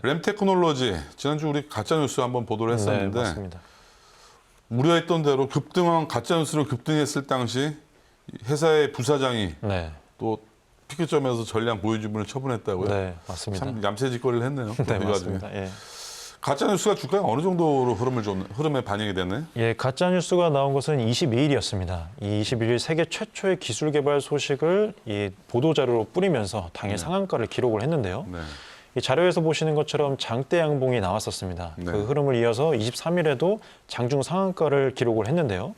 램테크놀로지 지난주 우리 가짜뉴스 한번 보도를 했었는데 네, 맞습니다. 우려했던 대로 급등한 가짜뉴스로 급등했을 당시 회사의 부사장이 네, 또 피켓점에서 전량 보유지분을 처분했다고요? 네, 맞습니다. 참 얌체짓거리를 했네요. 네, 이 맞습니다. 와중에. 예. 가짜뉴스가 주가에 어느 정도로 흐름에 반영이 됐나요? 예, 가짜 뉴스가 나온 것은 22일이었습니다. 이 21일 세계 최초의 기술 개발 소식을 이 보도 자료로 뿌리면서 당일 상한가를 기록을 했는데요. 네. 이 자료에서 보시는 것처럼 장대 양봉이 나왔었습니다. 네. 그 흐름을 이어서 23일에도 장중 상한가를 기록을 했는데요.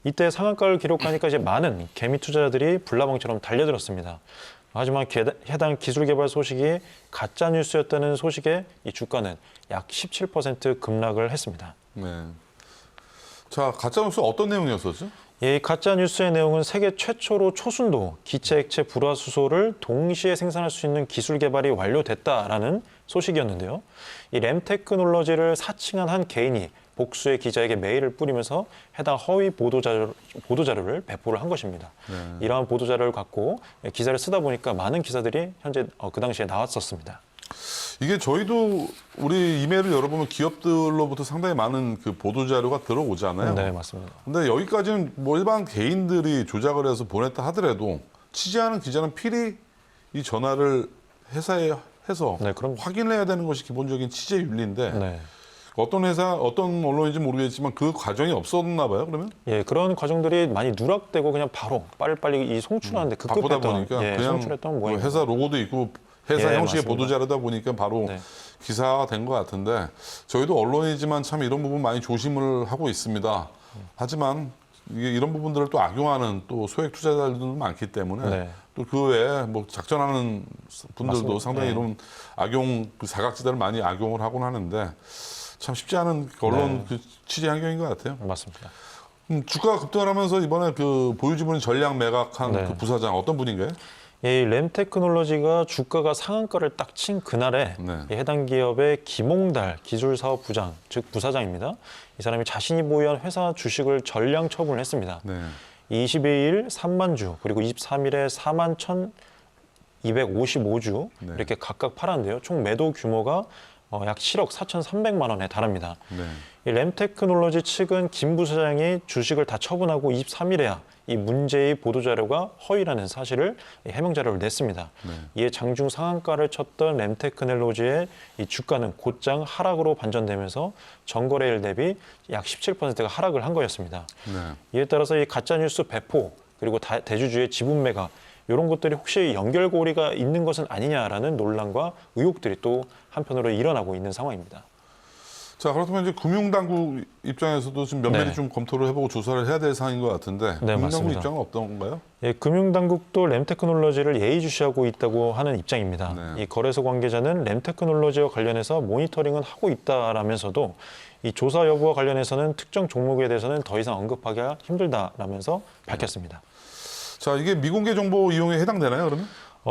이때 상한가를 기록하니까 이제 많은 개미 투자자들이 불나방처럼 달려들었습니다. 하지만 해당 기술 개발 소식이 가짜 뉴스였다는 소식에 이 주가는 약 17% 급락을 했습니다. 네. 자, 가짜뉴스 어떤 내용이었었죠? 이 가짜 뉴스의 내용은 세계 최초로 초순도 기체 액체 불화수소를 동시에 생산할 수 있는 기술 개발이 완료됐다라는 소식이었는데요. 이 램테크놀로지를 사칭한 한 개인이 복수의 기자에게 메일을 뿌리면서 해당 허위 보도 자료를 배포를 한 것입니다. 네. 이러한 보도 자료를 갖고 기사를 쓰다 보니까 많은 기사들이 현재 그 당시에 나왔었습니다. 이게 저희도 우리 이메일을 열어보면 기업들로부터 상당히 많은 그 보도 자료가 들어오잖아요. 네, 맞습니다. 근데 여기까지는 뭐 일반 개인들이 조작을 해서 보냈다 하더라도 취재하는 기자는 필히 이 전화를 회사에 해서 네, 그럼 확인을 해야 되는 것이 기본적인 취재 윤리인데 네. 어떤 회사, 어떤 언론인지 모르겠지만 그 과정이 없었나 봐요, 그러면? 예, 그런 과정들이 많이 누락되고 그냥 바로 빨리빨리 이 송출하는데 바쁘다 급급했던 보니까 예, 그냥 송출했던 뭐 모양입니다. 회사 로고도 있고 회사 예, 형식의 맞습니다. 보도 자료다 보니까 바로 네. 기사가 된 것 같은데 저희도 언론이지만 참 이런 부분 많이 조심을 하고 있습니다. 하지만 이게 이런 부분들을 또 악용하는 또 소액 투자자들도 많기 때문에 네. 또 그 외에 뭐 작전하는 분들도 맞습니다. 상당히 네. 이런 악용 그 사각지대를 많이 악용을 하곤 하는데 참 쉽지 않은 언론 네. 그 취재 환경인 것 같아요. 맞습니다. 주가가 급등을 하면서 이번에 그 보유지분 전량 매각한 네. 그 부사장 어떤 분인가요? 이 램테크놀로지가 주가가 상한가를 딱 친 그날에 네. 이 해당 기업의 김홍달 기술사업부장, 즉 부사장입니다. 이 사람이 자신이 보유한 회사 주식을 전량 처분을 했습니다. 네. 22일 3만 주, 그리고 23일에 4만 1,255주 네. 이렇게 각각 팔았는데요. 총 매도 규모가 약 7억 4,300만 원에 달합니다. 네. 이 램테크놀로지 측은 김 부사장이 주식을 다 처분하고 23일에야 이 문제의 보도자료가 허위라는 사실을 해명 자료를 냈습니다. 네. 이에 장중 상한가를 쳤던 램테크놀로지의 이 주가는 곧장 하락으로 반전되면서 전거래일 대비 약 17%가 하락을 한 거였습니다. 네. 이에 따라서 이 가짜뉴스 배포 그리고 대주주의 지분 매각 이런 것들이 혹시 연결고리가 있는 것은 아니냐라는 논란과 의혹들이 또 한편으로 일어나고 있는 상황입니다. 자, 그렇다면 이제 금융당국 입장에서도 지금 면밀히 네. 좀 검토를 해보고 조사를 해야 될 사안인 것 같은데 네, 금융당국 맞습니다. 입장은 어떤 건가요? 예, 금융당국도 램테크놀로지를 예의주시하고 있다고 하는 입장입니다. 네. 이 거래소 관계자는 램테크놀로지와 관련해서 모니터링은 하고 있다라면서도 이 조사 여부와 관련해서는 특정 종목에 대해서는 더 이상 언급하기가 힘들다라면서 밝혔습니다. 자, 이게 미공개 정보 이용에 해당되나요, 그러면?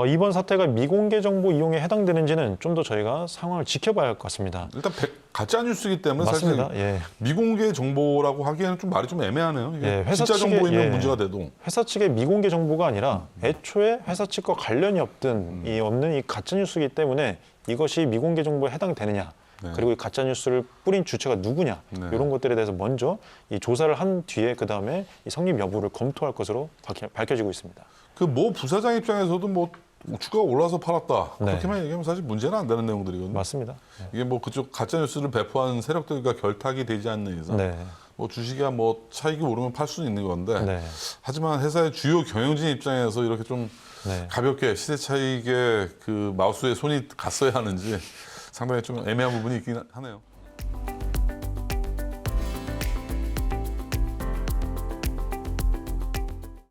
이번 사태가 미공개 정보 이용에 해당되는지는 좀 더 저희가 상황을 지켜봐야 할 것 같습니다. 일단 가짜 뉴스이기 때문에 맞습니다. 사실 예. 미공개 정보라고 하기에는 좀 말이 좀 애매하네요. 이게 예, 회사 진짜 측에, 정보이면 예. 문제가 돼도. 회사 측의 미공개 정보가 아니라 애초에 회사 측과 관련이 없는 이 가짜 뉴스이기 때문에 이것이 미공개 정보에 해당되느냐 네. 그리고 이 가짜 뉴스를 뿌린 주체가 누구냐 네. 이런 것들에 대해서 먼저 이 조사를 한 뒤에 그 다음에 이 성립 여부를 검토할 것으로 밝혀지고 있습니다. 그 모 부사장 입장에서도 뭐 주가가 올라서 팔았다. 네. 그렇게만 얘기하면 사실 문제는 안 되는 내용들이거든요. 맞습니다. 네. 이게 뭐 그쪽 가짜 뉴스를 배포하는 세력들과 결탁이 되지 않는 이상 네. 뭐 주식이야 뭐 차익이 오르면 팔 수는 있는 건데 네. 하지만 회사의 주요 경영진 입장에서 이렇게 좀 네. 가볍게 시세 차익에 그 마우스에 손이 갔어야 하는지 상당히 좀 애매한 부분이 있긴 하네요.